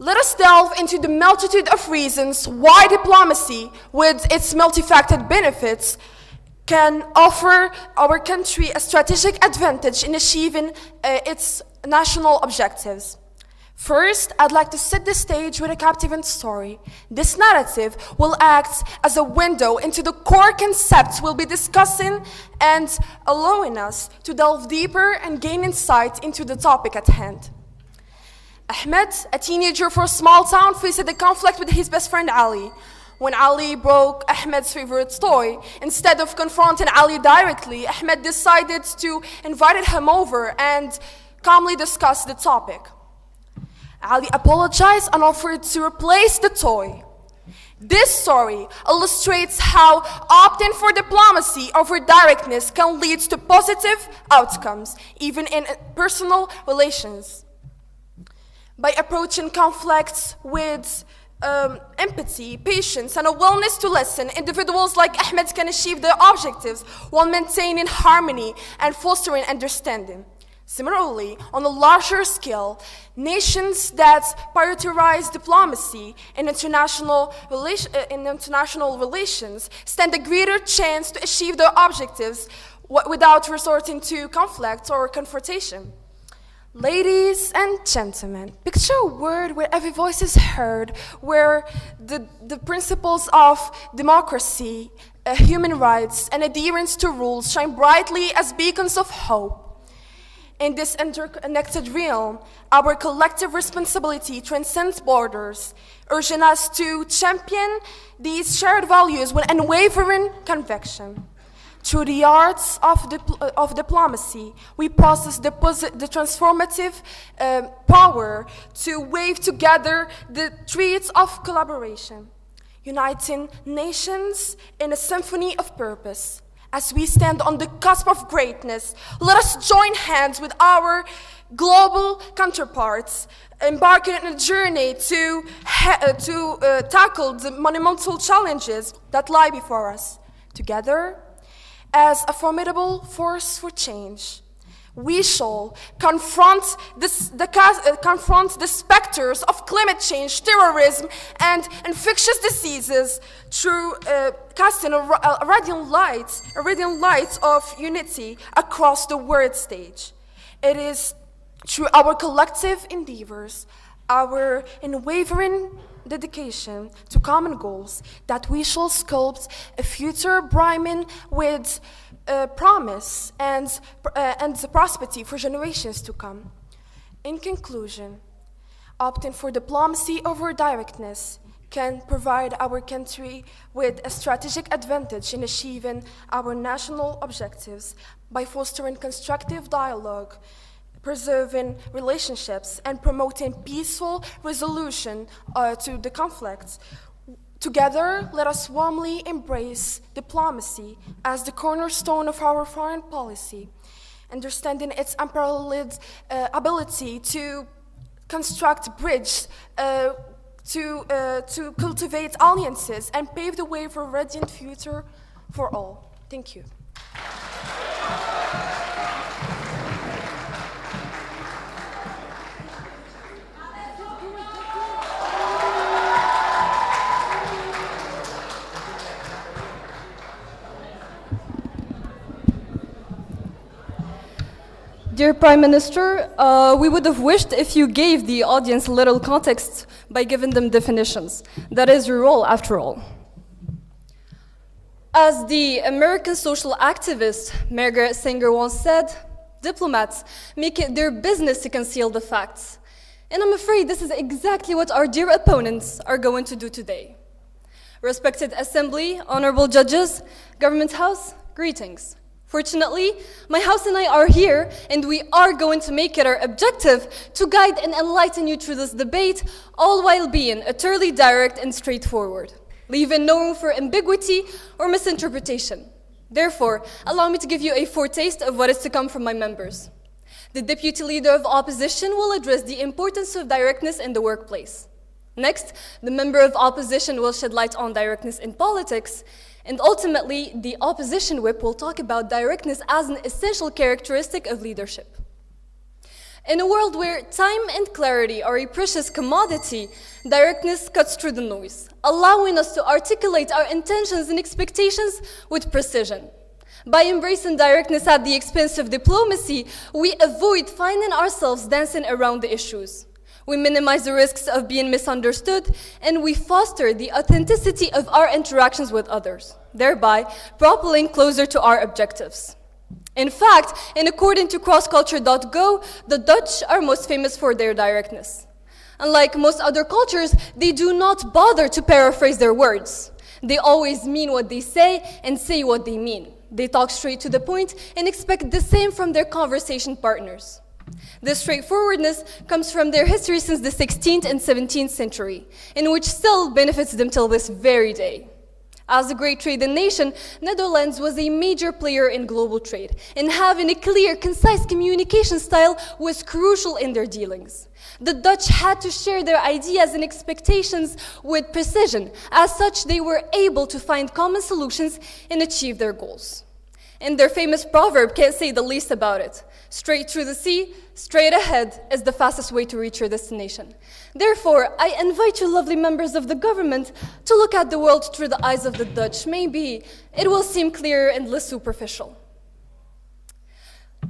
Let us delve into the multitude of reasons why diplomacy, with its multifaceted benefits, can offer our country a strategic advantage in achieving its national objectives. First, I'd like to set the stage with a captivating story. This narrative will act as a window into the core concepts we'll be discussing and allowing us to delve deeper and gain insight into the topic at hand. Ahmed, a teenager from a small town, faced a conflict with his best friend Ali. When Ali broke Ahmed's favorite toy, instead of confronting Ali directly, Ahmed decided to invite him over and calmly discuss the topic. Ali apologized and offered to replace the toy. This story illustrates how opting for diplomacy over directness can lead to positive outcomes, even in personal relations. By approaching conflicts with empathy, patience, and a willingness to listen, individuals like Ahmed can achieve their objectives while maintaining harmony and fostering understanding. Similarly, on a larger scale, nations that prioritize diplomacy in international relations stand a greater chance to achieve their objectives without resorting to conflict or confrontation. Ladies and gentlemen, picture a world where every voice is heard, where the principles of democracy, human rights, and adherence to rules shine brightly as beacons of hope. In this interconnected realm, our collective responsibility transcends borders, urging us to champion these shared values with unwavering conviction. Through the arts of diplomacy, we possess the transformative power to weave together the threads of collaboration, uniting nations in a symphony of purpose. As we stand on the cusp of greatness, let us join hands with our global counterparts, embarking on a journey to tackle the monumental challenges that lie before us. Together, as a formidable force for change, we shall confront the specters of climate change, terrorism, and infectious diseases through casting a radiant light of unity across the world stage. It is through our collective endeavors, our unwavering dedication to common goals, that we shall sculpt a future brimming with promise and the prosperity for generations to come. In conclusion, opting for diplomacy over directness can provide our country with a strategic advantage in achieving our national objectives by fostering constructive dialogue, preserving relationships, and promoting peaceful resolution to the conflicts. Together, let us warmly embrace diplomacy as the cornerstone of our foreign policy, understanding its unparalleled ability to construct bridges, to cultivate alliances, and pave the way for a radiant future for all. Thank you. Dear Prime Minister, we would have wished if you gave the audience a little context by giving them definitions. That is your role, after all. As the American social activist Margaret Sanger once said, diplomats make it their business to conceal the facts. And I'm afraid this is exactly what our dear opponents are going to do today. Respected Assembly, honorable judges, Government House, greetings. Fortunately, my house and I are here, and we are going to make it our objective to guide and enlighten you through this debate, all while being utterly direct and straightforward, leaving no room for ambiguity or misinterpretation. Therefore, allow me to give you a foretaste of what is to come from my members. The Deputy Leader of Opposition will address the importance of directness in the workplace. Next, the Member of Opposition will shed light on directness in politics. And ultimately, the opposition whip will talk about directness as an essential characteristic of leadership. In a world where time and clarity are a precious commodity, directness cuts through the noise, allowing us to articulate our intentions and expectations with precision. By embracing directness at the expense of diplomacy, we avoid finding ourselves dancing around the issues. We minimize the risks of being misunderstood, and we foster the authenticity of our interactions with others, thereby propelling closer to our objectives. In fact, in according to crossculture.go, the Dutch are most famous for their directness. Unlike most other cultures, they do not bother to paraphrase their words. They always mean what they say and say what they mean. They talk straight to the point and expect the same from their conversation partners. This straightforwardness comes from their history since the 16th and 17th century, in which still benefits them till this very day. As a great trading nation, Netherlands was a major player in global trade, and having a clear, concise communication style was crucial in their dealings. The Dutch had to share their ideas and expectations with precision. As such, they were able to find common solutions and achieve their goals. And their famous proverb can't say the least about it. Straight through the sea, straight ahead is the fastest way to reach your destination. Therefore, I invite you lovely members of the government to look at the world through the eyes of the Dutch. Maybe it will seem clearer and less superficial.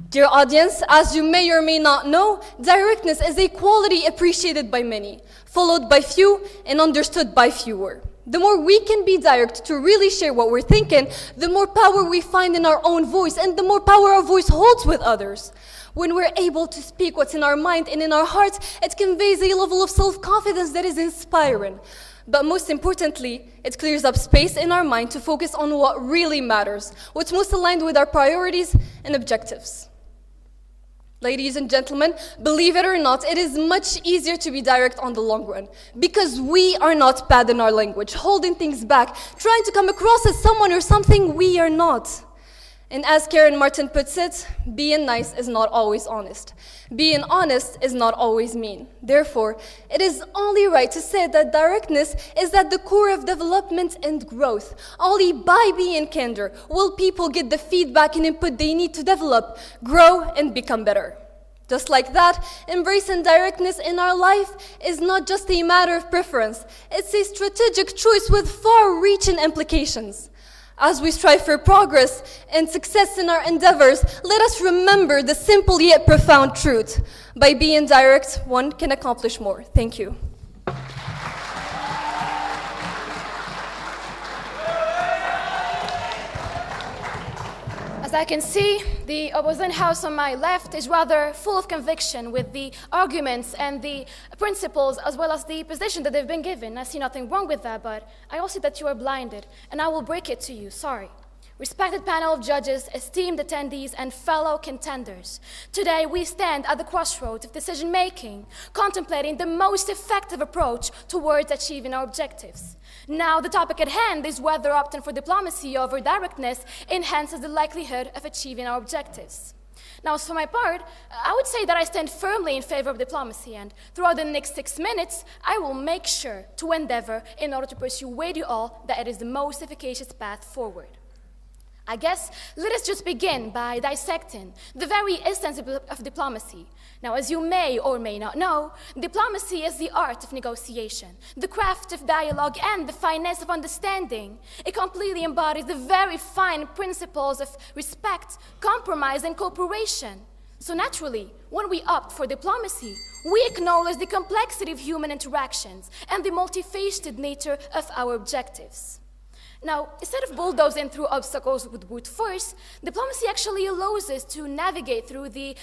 Dear audience, as you may or may not know, directness is a quality appreciated by many, followed by few, and understood by fewer. The more we can be direct to really share what we're thinking, the more power we find in our own voice, and the more power our voice holds with others. When we're able to speak what's in our mind and in our hearts, it conveys a level of self-confidence that is inspiring. But most importantly, it clears up space in our mind to focus on what really matters, what's most aligned with our priorities and objectives. Ladies and gentlemen, believe it or not, it is much easier to be direct on the long run because we are not bad in our language, holding things back, trying to come across as someone or something we are not. And as Karen Martin puts it, being nice is not always honest. Being honest is not always mean. Therefore, it is only right to say that directness is at the core of development and growth. Only by being candor will people get the feedback and input they need to develop, grow, and become better. Just like that, embracing directness in our life is not just a matter of preference. It's a strategic choice with far-reaching implications. As we strive for progress and success in our endeavors, let us remember the simple yet profound truth. By being direct, one can accomplish more. Thank you. As I can see, the opposing house on my left is rather full of conviction with the arguments and the principles as well as the position that they've been given. I see nothing wrong with that, but I also see that you are blinded, and I will break it to you, sorry. Respected panel of judges, esteemed attendees, and fellow contenders, today we stand at the crossroads of decision-making, contemplating the most effective approach towards achieving our objectives. Now, the topic at hand is whether opting for diplomacy over directness enhances the likelihood of achieving our objectives. Now, as for my part, I would say that I stand firmly in favor of diplomacy, and throughout the next 6 minutes, I will make sure to endeavor in order to persuade you all that it is the most efficacious path forward. I guess let us just begin by dissecting the very essence of diplomacy. Now, as you may or may not know, diplomacy is the art of negotiation, the craft of dialogue, and the finesse of understanding. It completely embodies the very fine principles of respect, compromise, and cooperation. So naturally, when we opt for diplomacy, we acknowledge the complexity of human interactions and the multifaceted nature of our objectives. Now, instead of bulldozing through obstacles with brute force, diplomacy actually allows us to navigate through the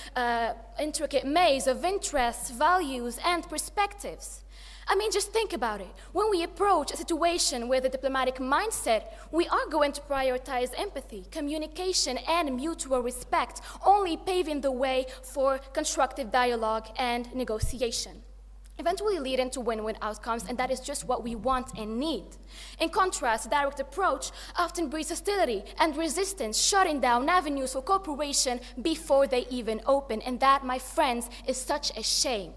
intricate maze of interests, values, and perspectives. I mean, just think about it. When we approach a situation with a diplomatic mindset, we are going to prioritize empathy, communication, and mutual respect, only paving the way for constructive dialogue and negotiation, eventually leading to win-win outcomes, and that is just what we want and need. In contrast, the direct approach often breeds hostility and resistance, shutting down avenues for cooperation before they even open, and that, my friends, is such a shame.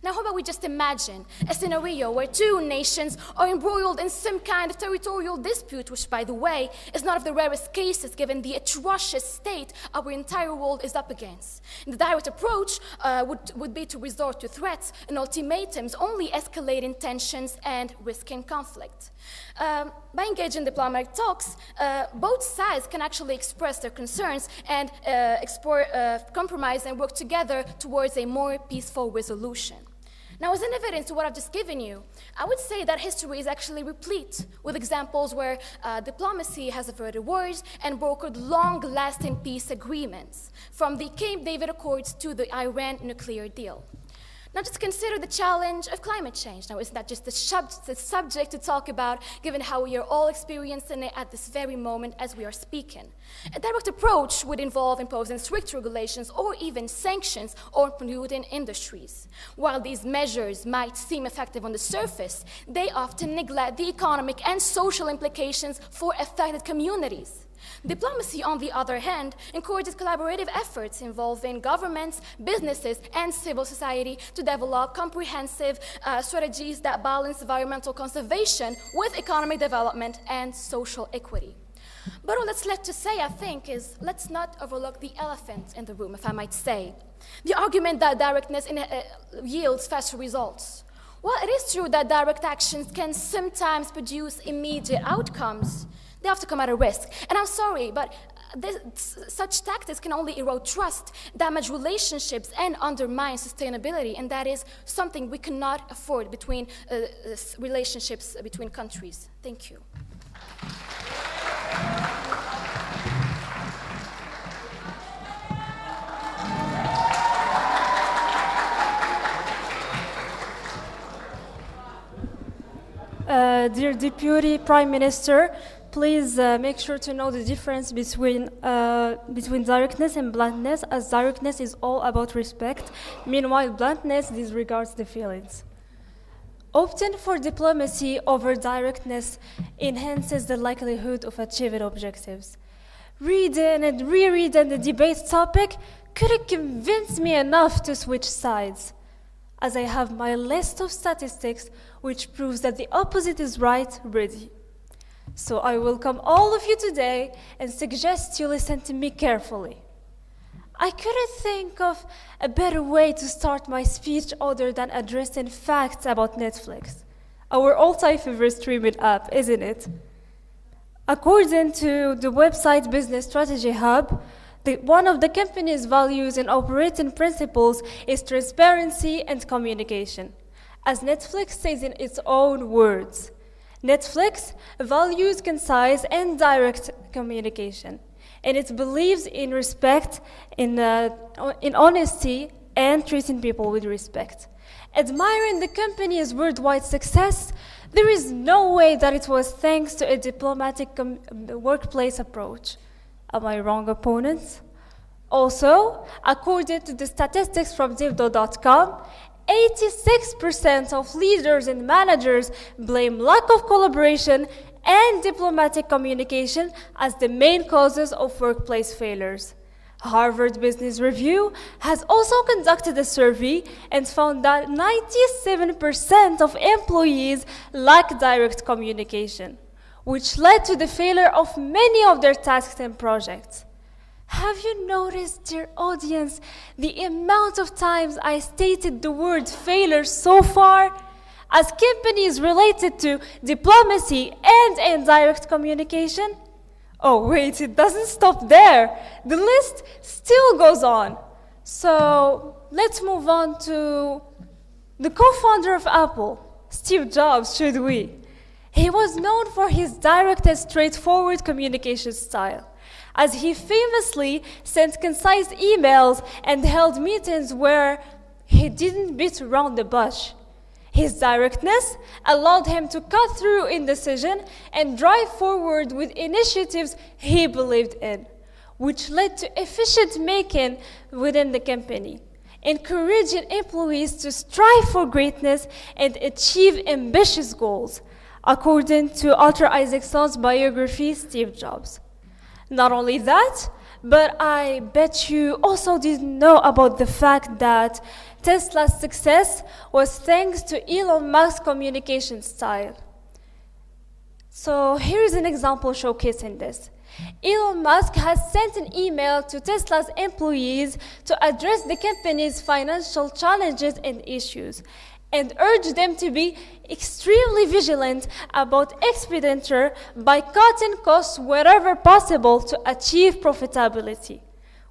Now, how about we just imagine a scenario where two nations are embroiled in some kind of territorial dispute, which, by the way, is not of the rarest cases given the atrocious state our entire world is up against. The direct approach would be to resort to threats and ultimatums, only escalating tensions and risking conflict. By engaging in diplomatic talks, both sides can actually express their concerns and explore compromise and work together towards a more peaceful resolution. Now, as an evidence to what I've just given you, I would say that history is actually replete with examples where diplomacy has averted wars and brokered long-lasting peace agreements, from the Camp David Accords to the Iran nuclear deal. Now, just consider the challenge of climate change. Now, isn't that just the subject to talk about, given how we are all experiencing it at this very moment as we are speaking? A direct approach would involve imposing strict regulations or even sanctions on polluting industries. While these measures might seem effective on the surface, they often neglect the economic and social implications for affected communities. Diplomacy, on the other hand, encourages collaborative efforts involving governments, businesses, and civil society to develop comprehensive strategies that balance environmental conservation with economic development and social equity. But all that's left to say, I think, is let's not overlook the elephant in the room, if I might say. The argument that directness yields faster results. While it is true that direct actions can sometimes produce immediate outcomes, they have to come at a risk. And I'm sorry, but such tactics can only erode trust, damage relationships, and undermine sustainability. And that is something we cannot afford between relationships between countries. Thank you. Dear Deputy Prime Minister, please make sure to know the difference between directness and bluntness, as directness is all about respect, meanwhile bluntness disregards the feelings. Opting for diplomacy over directness enhances the likelihood of achieving objectives. Reading and rereading the debate topic couldn't convince me enough to switch sides, as I have my list of statistics which proves that the opposite is right ready. So I welcome all of you today and suggest you listen to me carefully. I couldn't think of a better way to start my speech other than addressing facts about Netflix, our all-time favorite streaming app, isn't it? According to the website Business Strategy Hub, one of the company's values and operating principles is transparency and communication. As Netflix says in its own words, Netflix values concise and direct communication, and it believes in respect, in honesty, and treating people with respect. Admiring the company's worldwide success, there is no way that it was thanks to a diplomatic workplace approach. Am I wrong, opponents? Also, according to the statistics from Zivdo.com, 86% of leaders and managers blame lack of collaboration and diplomatic communication as the main causes of workplace failures. Harvard Business Review has also conducted a survey and found that 97% of employees lack direct communication, which led to the failure of many of their tasks and projects. Have you noticed, dear audience, the amount of times I stated the word failure so far? As companies related to diplomacy and indirect communication? Oh wait, it doesn't stop there. The list still goes on. So let's move on to the co-founder of Apple, Steve Jobs, should we? He was known for his direct and straightforward communication style, as he famously sent concise emails and held meetings where he didn't beat around the bush. His directness allowed him to cut through indecision and drive forward with initiatives he believed in, which led to efficient making within the company, encouraging employees to strive for greatness and achieve ambitious goals, according to Arthur Isaacson's biography, Steve Jobs. Not only that, but I bet you also didn't know about the fact that Tesla's success was thanks to Elon Musk's communication style. So here is an example showcasing this. Elon Musk has sent an email to Tesla's employees to address the company's financial challenges and issues, and urged them to be extremely vigilant about expenditure by cutting costs wherever possible to achieve profitability,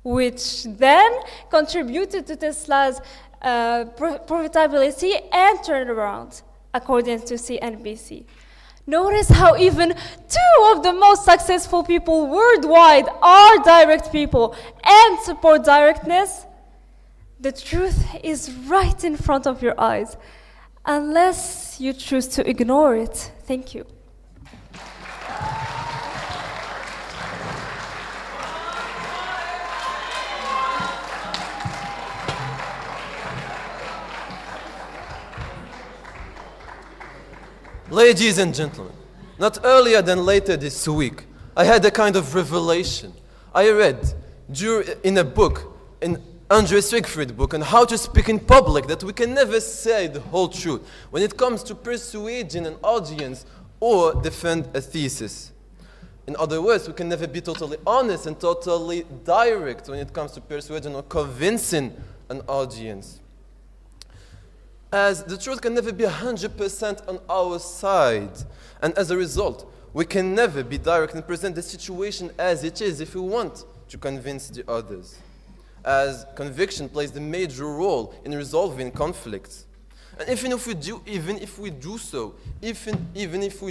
which then contributed to Tesla's profitability and turnaround, according to CNBC. Notice how even two of the most successful people worldwide are direct people and support directness. The truth is right in front of your eyes, unless you choose to ignore it. Thank you. Ladies and gentlemen, not earlier than later this week, I had a kind of revelation. I read in a book, an Andrew Siegfried book, on how to speak in public, that we can never say the whole truth when it comes to persuading an audience or defend a thesis. In other words, we can never be totally honest and totally direct when it comes to persuading or convincing an audience, as the truth can never be 100% on our side. And as a result, we can never be direct and present the situation as it is if we want to convince the others, as conviction plays the major role in resolving conflicts. And even if we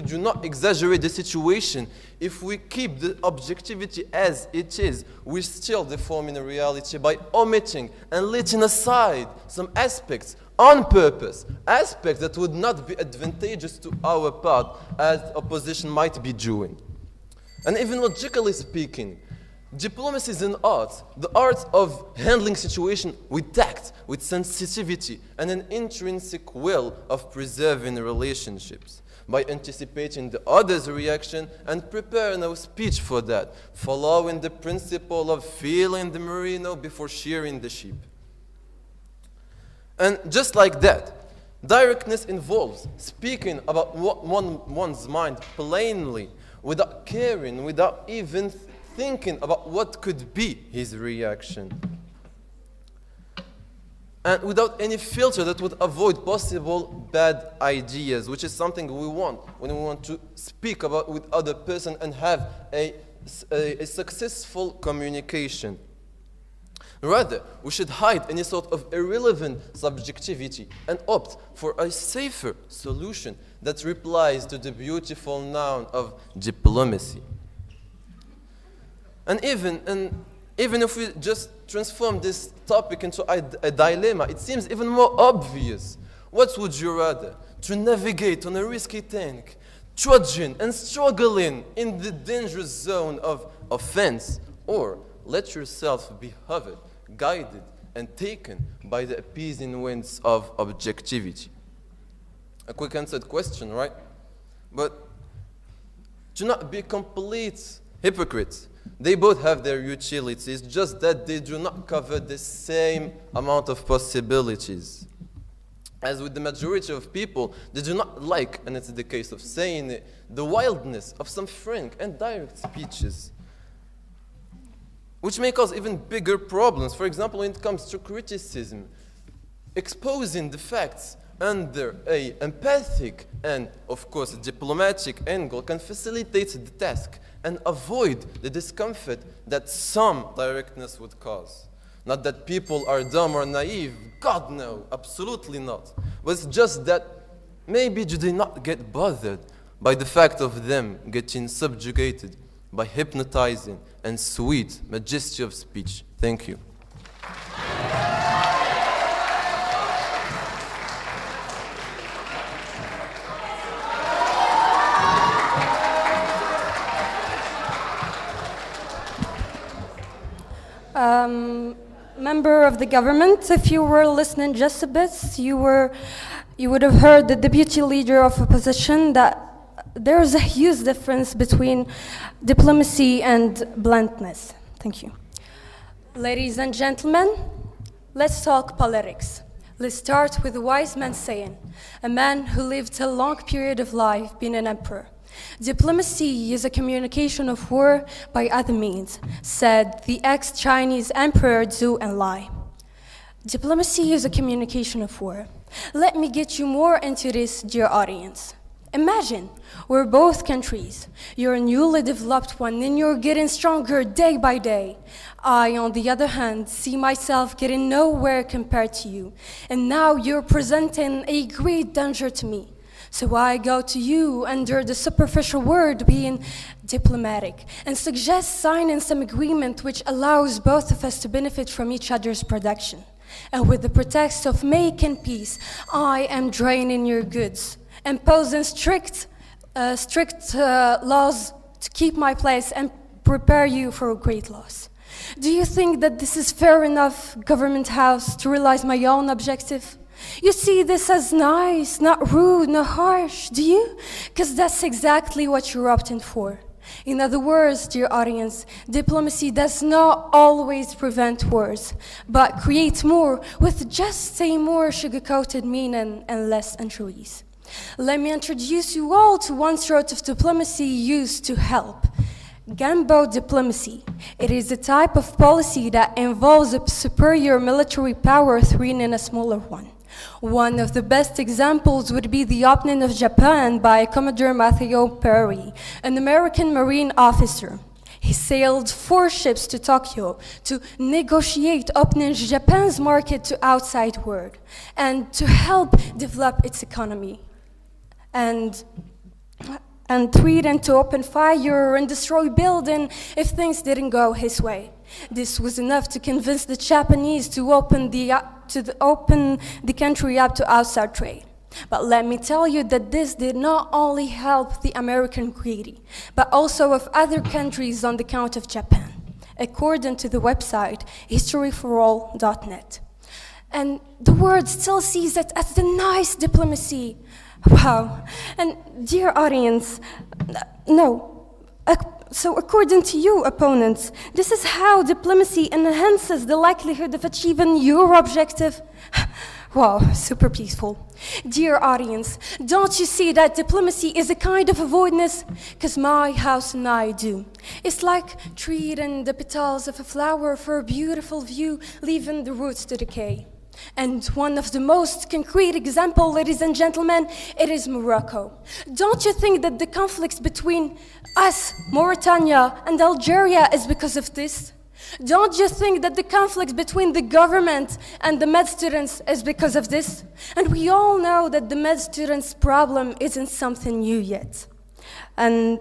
do not exaggerate the situation, if we keep the objectivity as it is, we're still deforming the reality by omitting and letting aside some aspects on purpose, aspects that would not be advantageous to our part, as opposition might be doing. And even logically speaking, diplomacy is an art, the art of handling situations with tact, with sensitivity, and an intrinsic will of preserving relationships, by anticipating the other's reaction and preparing our speech for that, following the principle of feeling the merino before shearing the sheep. And just like that, directness involves speaking about one's mind plainly, without caring, without even thinking about what could be his reaction, and without any filter that would avoid possible bad ideas, which is something we want when we want to speak about with other person and have a successful communication. Rather, we should hide any sort of irrelevant subjectivity and opt for a safer solution that replies to the beautiful noun of diplomacy. And even if we just transform this topic into a dilemma, it seems even more obvious. What would you rather? To navigate on a risky tank, trudging and struggling in the dangerous zone of offense, or let yourself be hovered, guided, and taken by the appeasing winds of objectivity? A quick answered question, right? But do not be complete hypocrites. They both have their utilities, just that they do not cover the same amount of possibilities. As with the majority of people, they do not like, and it's the case of saying it, the wildness of some frank and direct speeches, which may cause even bigger problems. For example, when it comes to criticism, exposing the facts under an empathic and, of course, diplomatic angle can facilitate the task and avoid the discomfort that some directness would cause. Not that people are dumb or naive, God no, absolutely not. But it's just that maybe do they not get bothered by the fact of them getting subjugated by hypnotizing and sweet majesty of speech. Thank you. Member of the government, if you were listening just a bit, you would have heard the deputy leader of opposition that there is a huge difference between diplomacy and bluntness. Thank you. Ladies and gentlemen, let's talk politics. Let's start with a wise man saying, a man who lived a long period of life being an emperor. Diplomacy is a communication of war by other means, said the ex-Chinese emperor Zhou Enlai. Diplomacy is a communication of war. Let me get you more into this, dear audience. Imagine, we're both countries. You're a newly developed one and you're getting stronger day by day. I, on the other hand, see myself getting nowhere compared to you. And now you're presenting a great danger to me. So I go to you under the superficial word being diplomatic and suggest signing some agreement which allows both of us to benefit from each other's production. And with the pretext of making peace, I am draining your goods, imposing strict laws to keep my place and prepare you for a great loss. Do you think that this is fair enough, government house, to realize my own objective? You see this as nice, not rude, not harsh, do you? Because that's exactly what you're opting for. In other words, dear audience, diplomacy does not always prevent wars, but creates more with just a more sugar-coated meaning and less anchovies. Let me introduce you all to one sort of diplomacy used to help. Gunboat diplomacy. It is a type of policy that involves a superior military power threatening a smaller one. One of the best examples would be the opening of Japan by Commodore Matthew Perry, an American Marine officer. He sailed 4 ships to Tokyo to negotiate opening Japan's market to outside world and to help develop its economy. And threatened to open fire and destroy building if things didn't go his way. This was enough to convince the Japanese to open the country up to outside trade. But let me tell you that this did not only help the American greedy, but also of other countries on the count of Japan, according to the website historyforall.net. And the world still sees it as the nice diplomacy. Wow. And dear audience, so according to you, opponents, this is how diplomacy enhances the likelihood of achieving your objective? Wow, super peaceful. Dear audience, don't you see that diplomacy is a kind of avoidance? Because my house and I do. It's like treating the petals of a flower for a beautiful view, leaving the roots to decay. And one of the most concrete examples, ladies and gentlemen, it is Morocco. Don't you think that the conflicts between us, Mauritania, and Algeria is because of this? Don't you think that the conflict between the government and the med students is because of this? And we all know that the med students' problem isn't something new yet. And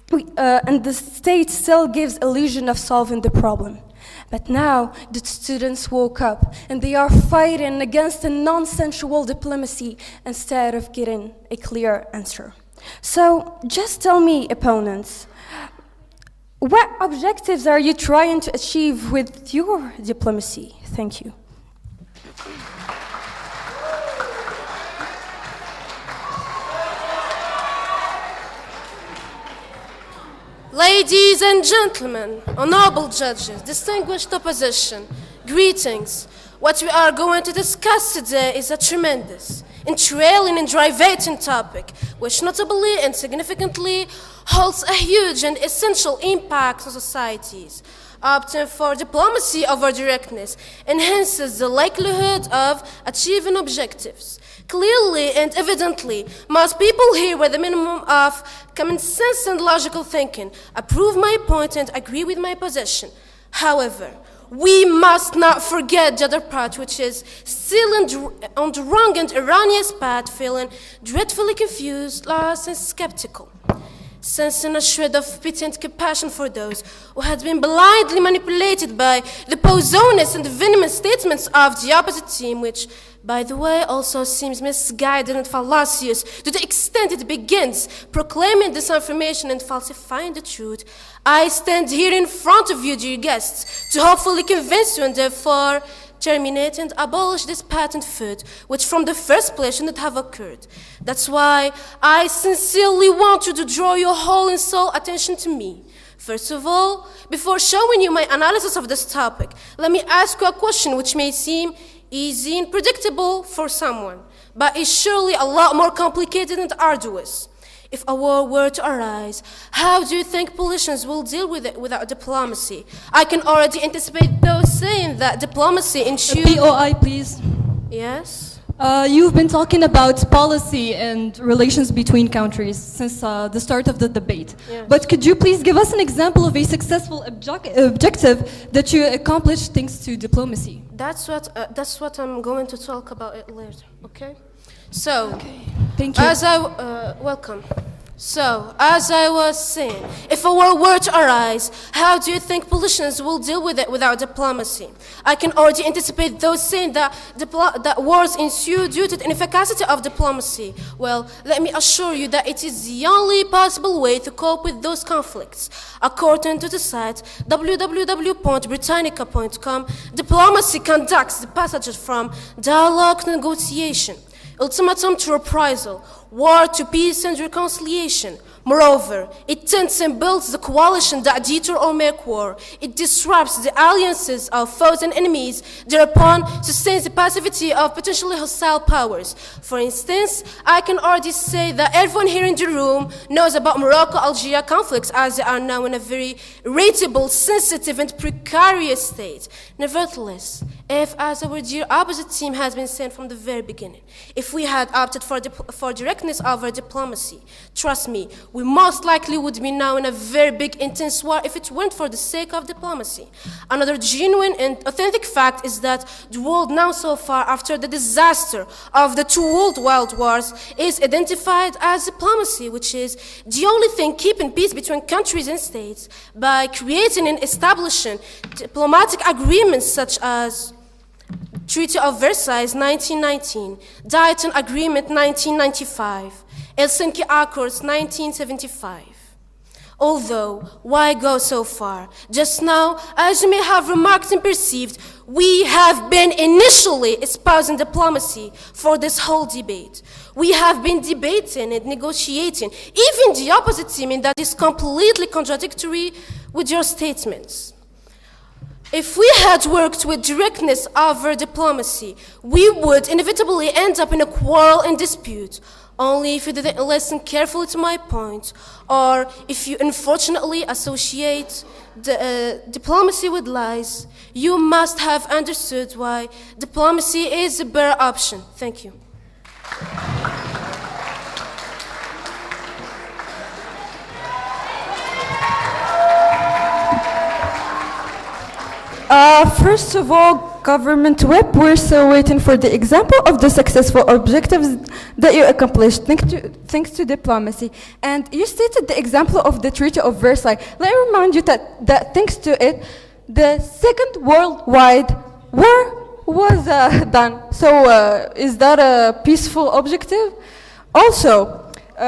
the state still gives illusion of solving the problem. But now the students woke up and they are fighting against a non-sensual diplomacy instead of getting a clear answer. So just tell me, opponents, what objectives are you trying to achieve with your diplomacy? Thank you. Ladies and gentlemen, honorable judges, distinguished opposition, greetings. What we are going to discuss today is a tremendous, enthralling and derivating topic, which notably and significantly holds a huge and essential impact on societies. Opting for diplomacy over directness enhances the likelihood of achieving objectives. Clearly and evidently, most people here with a minimum of common sense and logical thinking approve my point and agree with my position. However, we must not forget the other part, which is still on the wrong and erroneous path, feeling dreadfully confused, lost, and skeptical. Sensing a shred of pity and compassion for those who had been blindly manipulated by the posthumous and venomous statements of the opposite team, which, by the way, also seems misguided and fallacious to the extent it begins proclaiming disinformation and falsifying the truth, I stand here in front of you, dear guests, to hopefully convince you and therefore terminate and abolish this patent food, which from the first place shouldn't have occurred. That's why I sincerely want you to draw your whole and soul attention to me. First of all, before showing you my analysis of this topic, let me ask you a question which may seem easy and predictable for someone, but is surely a lot more complicated and arduous. If a war were to arise, how do you think politicians will deal with it without diplomacy? I can already anticipate those saying that diplomacy ensures... POI, please. Yes? You've been talking about policy and relations between countries since the start of the debate. Yes. But could you please give us an example of a successful objective that you accomplished thanks to diplomacy? That's what I'm going to talk about it later, okay? So, Thank you. welcome. So, as I was saying, if a war were to arise, how do you think politicians will deal with it without diplomacy? I can already anticipate those saying that wars ensue due to the inefficacy of diplomacy. Well, let me assure you that it is the only possible way to cope with those conflicts. According to the site www.britannica.com, diplomacy conducts the passages from dialogue to negotiation, ultimatum to reprisal, war to peace and reconciliation. Moreover, it tends and builds the coalition that deter or make war. It disrupts the alliances of foes and enemies, thereupon sustains the passivity of potentially hostile powers. For instance, I can already say that everyone here in the room knows about Morocco-Algeria conflicts, as they are now in a very irritable, sensitive and precarious state. Nevertheless, if, as our dear opposite team has been saying from the very beginning, if we had opted for directness over diplomacy, trust me, we most likely would be now in a very big, intense war if it weren't for the sake of diplomacy. Another genuine and authentic fact is that the world now so far, after the disaster of the two world wars, is identified as diplomacy, which is the only thing keeping peace between countries and states by creating and establishing diplomatic agreements such as Treaty of Versailles 1919, Dayton Agreement 1995, Helsinki Accords 1975. Although, why go so far? Just now, as you may have remarked and perceived, we have been initially espousing diplomacy for this whole debate. We have been debating and negotiating, even the opposite team, and that is completely contradictory with your statements. If we had worked with directness over diplomacy, we would inevitably end up in a quarrel and dispute. Only if you didn't listen carefully to my point, or if you unfortunately associate diplomacy with lies, you must have understood why diplomacy is a better option. Thank you. First of all, government whip, we're still waiting for the example of the successful objectives that you accomplished thanks to diplomacy. And you stated the example of the Treaty of Versailles. Let me remind you that thanks to it, the Second Worldwide War was done. So is that a peaceful objective? Also,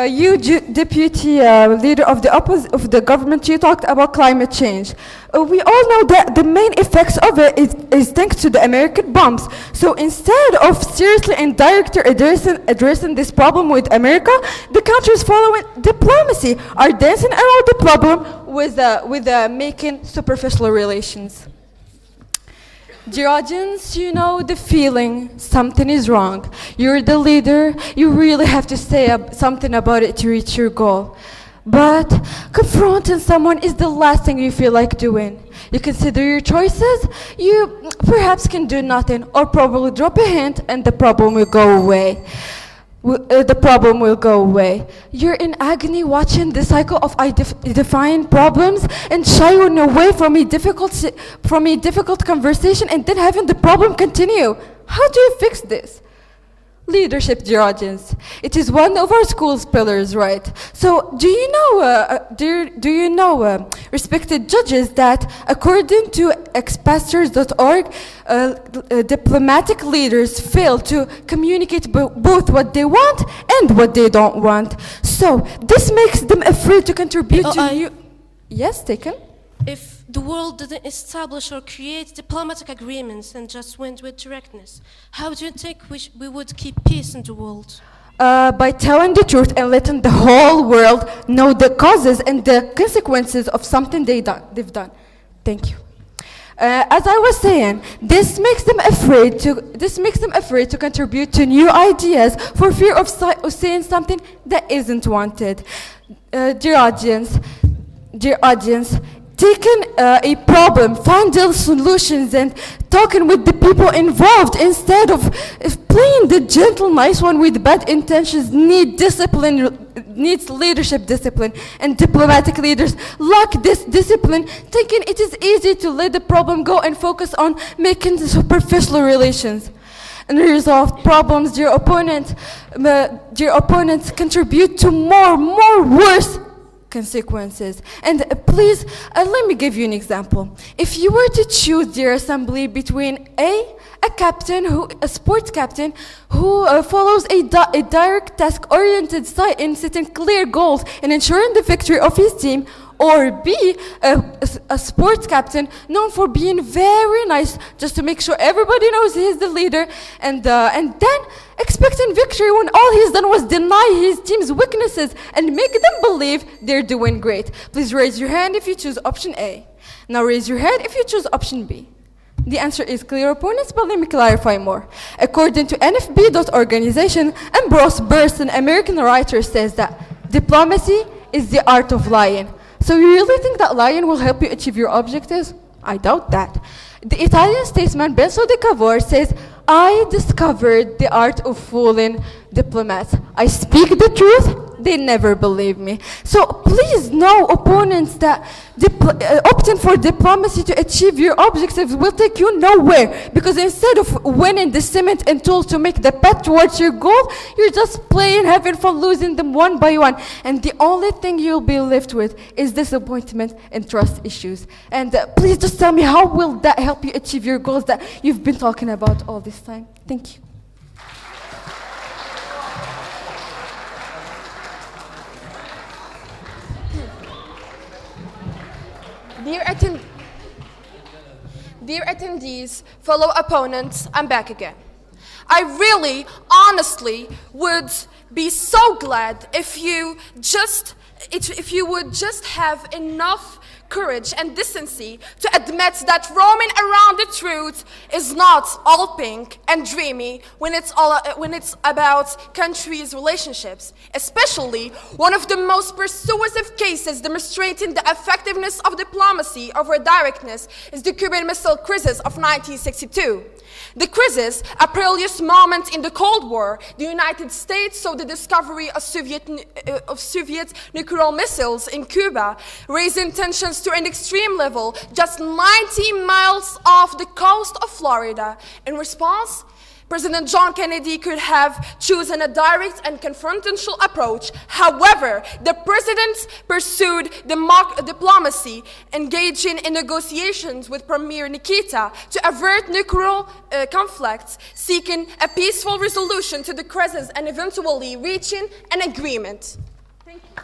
you, deputy leader of the government, you talked about climate change. We all know that the main effects of it is thanks to the American bombs. So instead of seriously and directly addressing this problem with America, the countries following diplomacy are dancing around the problem with making superficial relations. Dear audience, you know the feeling, something is wrong. You're the leader, you really have to say something about it to reach your goal. But confronting someone is the last thing you feel like doing. You consider your choices, you perhaps can do nothing, or probably drop a hint and the problem will go away. You're in agony watching the cycle of identifying problems and shying away from a difficult conversation and then having the problem continue. How do you fix this? Leadership, dear audience. It is one of our school's pillars, right? So, do you know, respected judges, that according to expastors.org, diplomatic leaders fail to communicate both what they want and what they don't want. So, this makes them afraid to contribute to you. Yes, taken. If the world didn't establish or create diplomatic agreements and just went with directness, how do you think we would keep peace in the world? By telling the truth and letting the whole world know the causes and the consequences of something they've done. Thank you. As I was saying, this makes them afraid to contribute to new ideas for fear of saying something that isn't wanted. Dear audience, taking a problem, find the solutions, and talking with the people involved instead of playing the gentle, nice one with bad intentions needs leadership discipline, and diplomatic leaders lack this discipline, thinking it is easy to let the problem go and focus on making the superficial relations. Unresolved problems, dear opponents contribute to more worse consequences. And please, let me give you an example. If you were to choose, dear assembly, between a sports captain who follows a direct task-oriented style in setting clear goals and ensuring the victory of his team, or B, a sports captain known for being very nice just to make sure everybody knows he's the leader, and then expecting victory when all he's done was deny his team's weaknesses and make them believe they're doing great. Please raise your hand if you choose option A. Now raise your hand if you choose option B. The answer is clear, opponents, but let me clarify more. According to NFB.organization, Ambrose Bierce, an American writer, says that diplomacy is the art of lying. So you really think that lying will help you achieve your objectives? I doubt that. The Italian statesman Benso de Cavour says, I discovered the art of fooling diplomats. I speak the truth, they never believe me. So please know, opponents, that opting for diplomacy to achieve your objectives will take you nowhere, because instead of winning the cement and tools to make the path towards your goal, you're just playing, having fun, losing them one by one. And the only thing you'll be left with is disappointment and trust issues. And please just tell me, how will that help you achieve your goals that you've been talking about all this time? Thank you. Dear attendees, fellow opponents, I'm back again. I really, honestly, would be so glad if you would just have enough courage and decency to admit that roaming around the truth is not all pink and dreamy when it's about countries' relationships. Especially one of the most persuasive cases demonstrating the effectiveness of diplomacy over directness is the Cuban Missile Crisis of 1962. The crisis, a perilous moment in the Cold War, the United States saw the discovery of Soviet nuclear missiles in Cuba, raising tensions to an extreme level just 90 miles off the coast of Florida. In response, President John Kennedy could have chosen a direct and confrontational approach. However, the president pursued diplomacy, engaging in negotiations with Premier Nikita to avert nuclear conflicts, seeking a peaceful resolution to the crisis and eventually reaching an agreement. Thank you.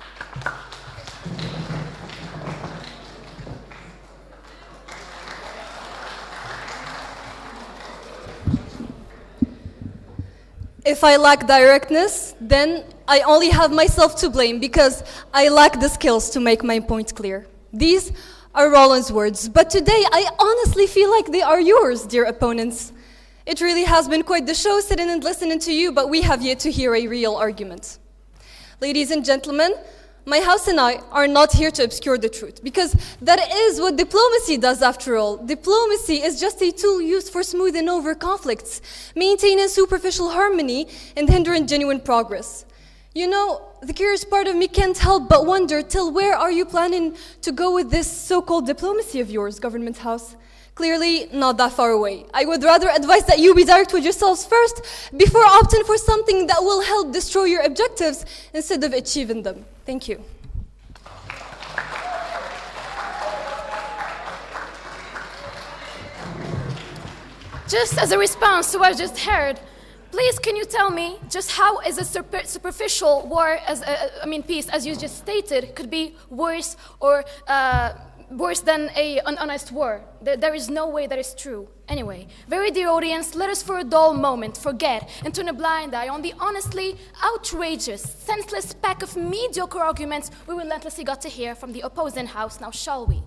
If I lack directness, then I only have myself to blame because I lack the skills to make my point clear. These are Roland's words, but today I honestly feel like they are yours, dear opponents. It really has been quite the show sitting and listening to you, but we have yet to hear a real argument. Ladies and gentlemen, my house and I are not here to obscure the truth, because that is what diplomacy does after all. Diplomacy is just a tool used for smoothing over conflicts, maintaining superficial harmony, and hindering genuine progress. You know, the curious part of me can't help but wonder, till where are you planning to go with this so-called diplomacy of yours, Government House? Clearly, not that far away. I would rather advise that you be direct with yourselves first before opting for something that will help destroy your objectives instead of achieving them. Thank you. Just as a response to what I just heard, please can you tell me just how is a superficial war, peace, as you just stated, could be worse or worse than an honest war? There is no way that is true. Anyway, very dear audience, let us for a dull moment forget and turn a blind eye on the honestly outrageous, senseless pack of mediocre arguments we relentlessly got to hear from the opposing house, now shall we?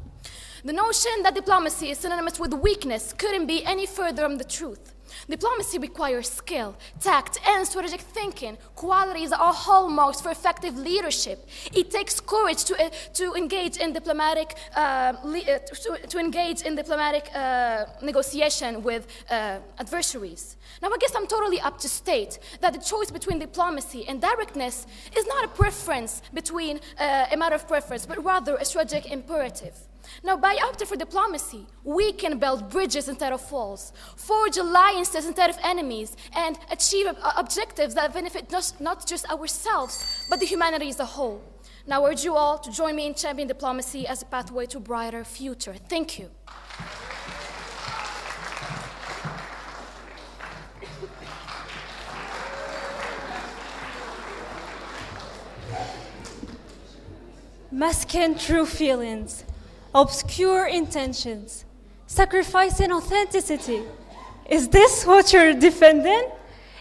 The notion that diplomacy is synonymous with weakness couldn't be any further from the truth. Diplomacy requires skill, tact, and strategic thinking, qualities that are hallmarks for effective leadership. It takes courage to engage in diplomatic negotiation with adversaries. Now, I guess I'm totally up to state that the choice between diplomacy and directness is not a preference between a matter of preference, but rather a strategic imperative. Now, by opting for diplomacy, we can build bridges instead of walls, forge alliances instead of enemies, and achieve objectives that benefit not just ourselves, but the humanity as a whole. Now, I urge you all to join me in championing diplomacy as a pathway to a brighter future. Thank you. Masking true feelings, obscure intentions, sacrificing authenticity. Is this what you're defending?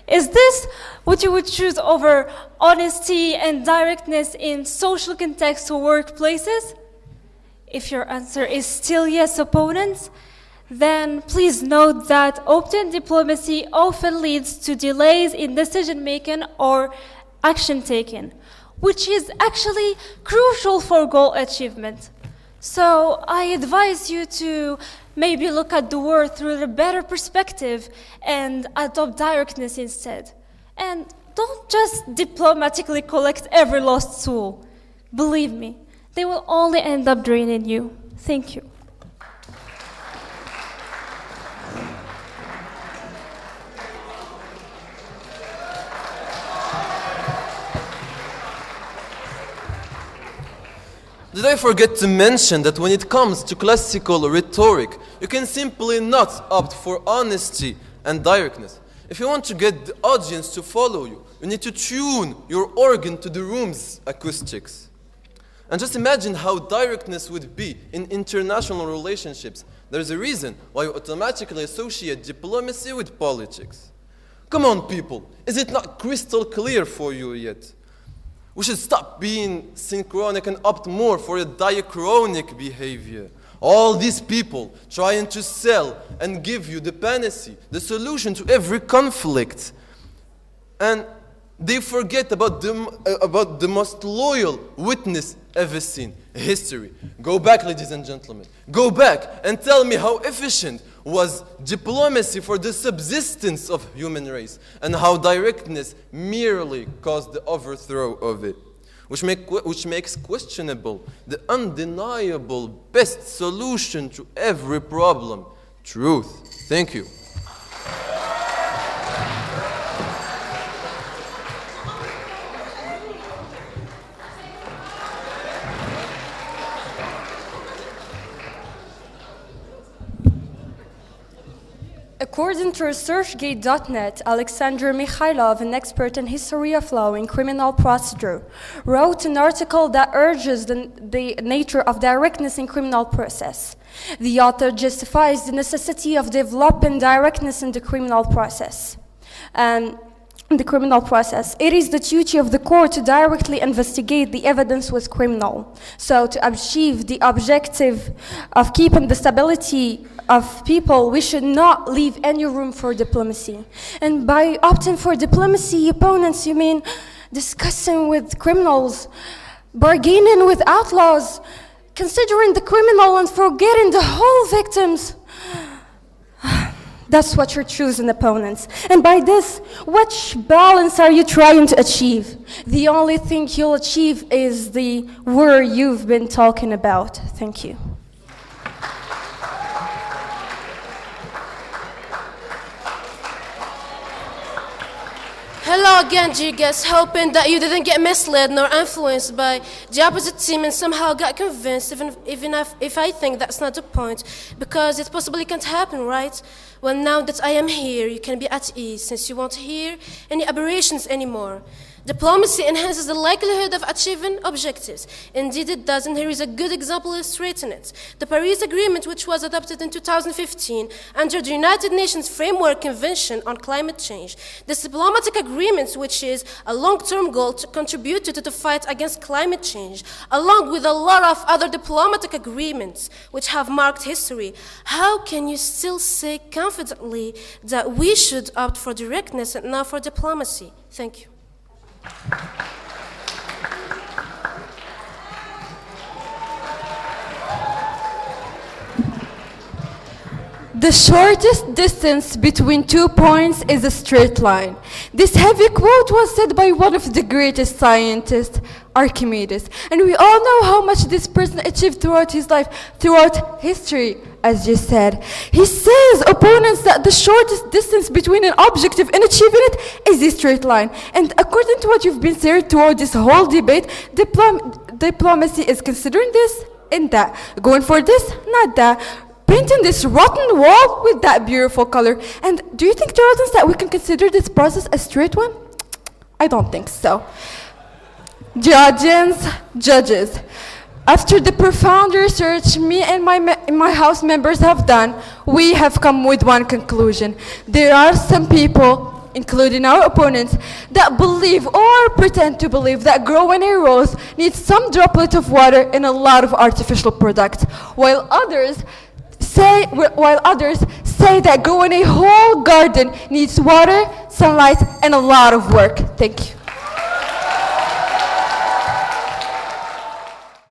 Is this what you would choose over honesty and directness in social contexts or workplaces? If your answer is still yes, opponents, then please note that open diplomacy often leads to delays in decision-making or action-taking, which is actually crucial for goal achievement. So I advise you to maybe look at the world through a better perspective and adopt directness instead. And don't just diplomatically collect every lost soul. Believe me, they will only end up draining you. Thank you. Did I forget to mention that when it comes to classical rhetoric, you can simply not opt for honesty and directness. If you want to get the audience to follow you, you need to tune your organ to the room's acoustics. And just imagine how directness would be in international relationships. There's a reason why you automatically associate diplomacy with politics. Come on, people, is it not crystal clear for you yet? We should stop being synchronic and opt more for a diachronic behavior. All these people trying to sell and give you the panacea, the solution to every conflict. And they forget about the most loyal witness ever seen, history. Go back, ladies and gentlemen. Go back and tell me how efficient was diplomacy for the subsistence of human race, and how directness merely caused the overthrow of it, which makes questionable the undeniable best solution to every problem, truth. Thank you. According to ResearchGate.net, Alexander Mikhailov, an expert in history of law and criminal procedure, wrote an article that urges the nature of directness in criminal process. The author justifies the necessity of developing directness in the criminal process. It is the duty of the court to directly investigate the evidence was criminal. So to achieve the objective of keeping the stability of people, we should not leave any room for diplomacy. And by opting for diplomacy, opponents, you mean discussing with criminals, bargaining with outlaws, considering the criminal and forgetting the whole victims. That's what you're choosing, opponents. And by this, which balance are you trying to achieve? The only thing you'll achieve is the war you've been talking about. Thank you. Hello again, dear guests, hoping that you didn't get misled nor influenced by the opposite team and somehow got convinced, even if I think that's not the point, because it possibly can't happen, right? Well, now that I am here, you can be at ease, since you won't hear any aberrations anymore. Diplomacy enhances the likelihood of achieving objectives. Indeed, it does, and here is a good example illustrating it. The Paris Agreement, which was adopted in 2015 under the United Nations Framework Convention on Climate Change. This diplomatic agreement, which is a long-term goal to contribute to the fight against climate change, along with a lot of other diplomatic agreements which have marked history. How can you still say confidently that we should opt for directness and not for diplomacy? Thank you. The shortest distance between 2 points is a straight line. This heavy quote was said by one of the greatest scientists, Archimedes. And we all know how much this person achieved throughout his life, throughout history, as you said. He says, opponents, that the shortest distance between an objective and achieving it is a straight line. And according to what you've been saying throughout this whole debate, diplomacy is considering this and that, going for this, not that, painting this rotten wall with that beautiful color. And do you think, Jonathan, that we can consider this process a straight one? I don't think so. Judges, after the profound research me and my house members have done, we have come with one conclusion. There are some people, including our opponents, that believe or pretend to believe that growing a rose needs some droplet of water and a lot of artificial products, while others say that growing a whole garden needs water, sunlight, and a lot of work. Thank you.